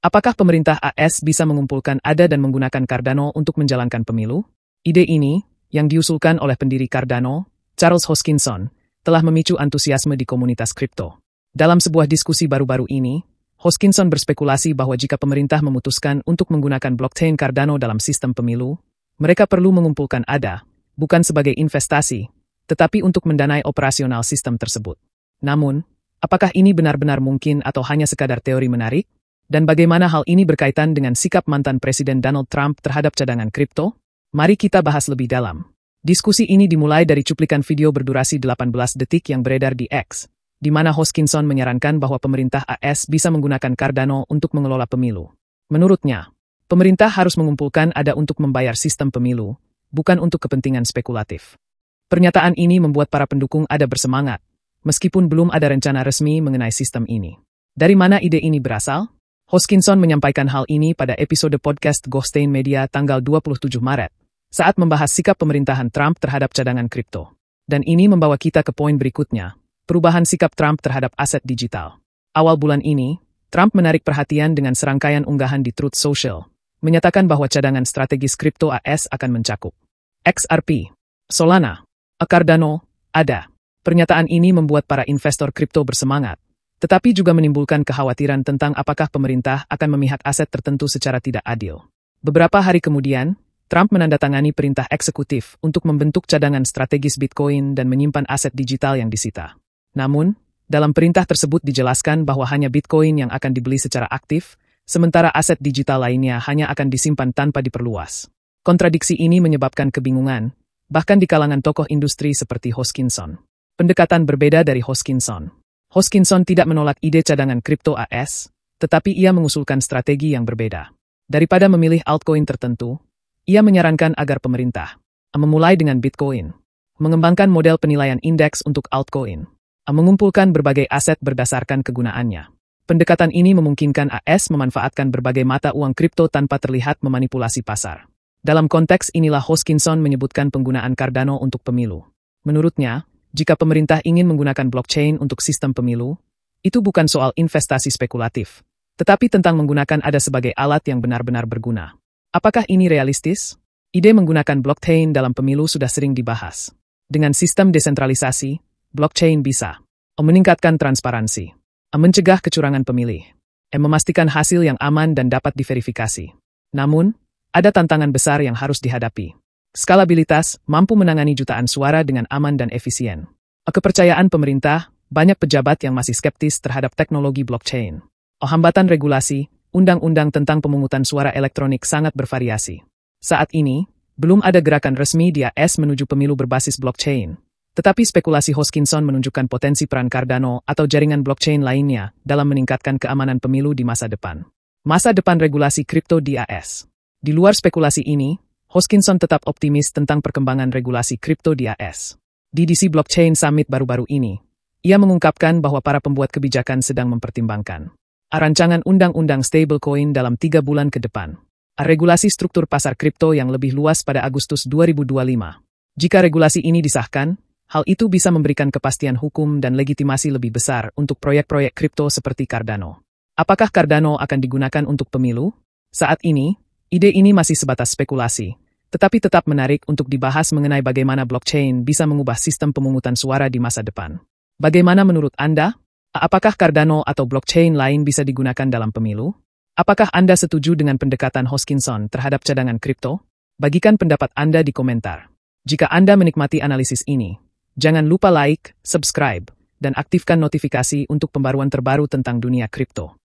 Apakah pemerintah AS bisa mengumpulkan ADA dan menggunakan Cardano untuk menjalankan pemilu? Ide ini, yang diusulkan oleh pendiri Cardano, Charles Hoskinson, telah memicu antusiasme di komunitas kripto. Dalam sebuah diskusi baru-baru ini, Hoskinson berspekulasi bahwa jika pemerintah memutuskan untuk menggunakan blockchain Cardano dalam sistem pemilu, mereka perlu mengumpulkan ADA, bukan sebagai investasi, tetapi untuk mendanai operasional sistem tersebut. Namun, apakah ini benar-benar mungkin atau hanya sekadar teori menarik? Dan bagaimana hal ini berkaitan dengan sikap mantan Presiden Donald Trump terhadap cadangan kripto? Mari kita bahas lebih dalam. Diskusi ini dimulai dari cuplikan video berdurasi 18 detik yang beredar di X, di mana Hoskinson menyarankan bahwa pemerintah AS bisa menggunakan Cardano untuk mengelola pemilu. Menurutnya, pemerintah harus mengumpulkan ADA untuk membayar sistem pemilu, bukan untuk kepentingan spekulatif. Pernyataan ini membuat para pendukung ADA bersemangat, meskipun belum ada rencana resmi mengenai sistem ini. Dari mana ide ini berasal? Hoskinson menyampaikan hal ini pada episode podcast Goldstein Media tanggal 27 Maret, saat membahas sikap pemerintahan Trump terhadap cadangan kripto. Dan ini membawa kita ke poin berikutnya, perubahan sikap Trump terhadap aset digital. Awal bulan ini, Trump menarik perhatian dengan serangkaian unggahan di Truth Social, menyatakan bahwa cadangan strategis kripto AS akan mencakup XRP, Solana, Cardano, ADA. Pernyataan ini membuat para investor kripto bersemangat, tetapi juga menimbulkan kekhawatiran tentang apakah pemerintah akan memihak aset tertentu secara tidak adil. Beberapa hari kemudian, Trump menandatangani perintah eksekutif untuk membentuk cadangan strategis Bitcoin dan menyimpan aset digital yang disita. Namun, dalam perintah tersebut dijelaskan bahwa hanya Bitcoin yang akan dibeli secara aktif, sementara aset digital lainnya hanya akan disimpan tanpa diperluas. Kontradiksi ini menyebabkan kebingungan, bahkan di kalangan tokoh industri seperti Hoskinson. Pendekatan berbeda dari Hoskinson. Hoskinson tidak menolak ide cadangan kripto AS, tetapi ia mengusulkan strategi yang berbeda. Daripada memilih altcoin tertentu, ia menyarankan agar pemerintah memulai dengan Bitcoin, mengembangkan model penilaian indeks untuk altcoin, mengumpulkan berbagai aset berdasarkan kegunaannya. Pendekatan ini memungkinkan AS memanfaatkan berbagai mata uang kripto tanpa terlihat memanipulasi pasar. Dalam konteks inilah Hoskinson menyebutkan penggunaan Cardano untuk pemilu. Menurutnya, jika pemerintah ingin menggunakan blockchain untuk sistem pemilu, itu bukan soal investasi spekulatif, tetapi tentang menggunakan ADA sebagai alat yang benar-benar berguna. Apakah ini realistis? Ide menggunakan blockchain dalam pemilu sudah sering dibahas. Dengan sistem desentralisasi, blockchain bisa meningkatkan transparansi, mencegah kecurangan pemilih, memastikan hasil yang aman dan dapat diverifikasi. Namun, ada tantangan besar yang harus dihadapi. Skalabilitas mampu menangani jutaan suara dengan aman dan efisien. Kepercayaan pemerintah, banyak pejabat yang masih skeptis terhadap teknologi blockchain. Hambatan regulasi, undang-undang tentang pemungutan suara elektronik sangat bervariasi. Saat ini, belum ada gerakan resmi di AS menuju pemilu berbasis blockchain. Tetapi spekulasi Hoskinson menunjukkan potensi peran Cardano atau jaringan blockchain lainnya dalam meningkatkan keamanan pemilu di masa depan. Masa depan regulasi kripto di AS. Di luar spekulasi ini, Hoskinson tetap optimis tentang perkembangan regulasi kripto di AS. Di DC Blockchain Summit baru-baru ini, ia mengungkapkan bahwa para pembuat kebijakan sedang mempertimbangkan rancangan undang-undang stablecoin dalam 3 bulan ke depan. Regulasi struktur pasar kripto yang lebih luas pada Agustus 2025. Jika regulasi ini disahkan, hal itu bisa memberikan kepastian hukum dan legitimasi lebih besar untuk proyek-proyek kripto seperti Cardano. Apakah Cardano akan digunakan untuk pemilu? Saat ini, ide ini masih sebatas spekulasi, tetapi tetap menarik untuk dibahas mengenai bagaimana blockchain bisa mengubah sistem pemungutan suara di masa depan. Bagaimana menurut Anda? Apakah Cardano atau blockchain lain bisa digunakan dalam pemilu? Apakah Anda setuju dengan pendekatan Hoskinson terhadap cadangan kripto? Bagikan pendapat Anda di komentar. Jika Anda menikmati analisis ini, jangan lupa like, subscribe, dan aktifkan notifikasi untuk pembaruan terbaru tentang dunia kripto.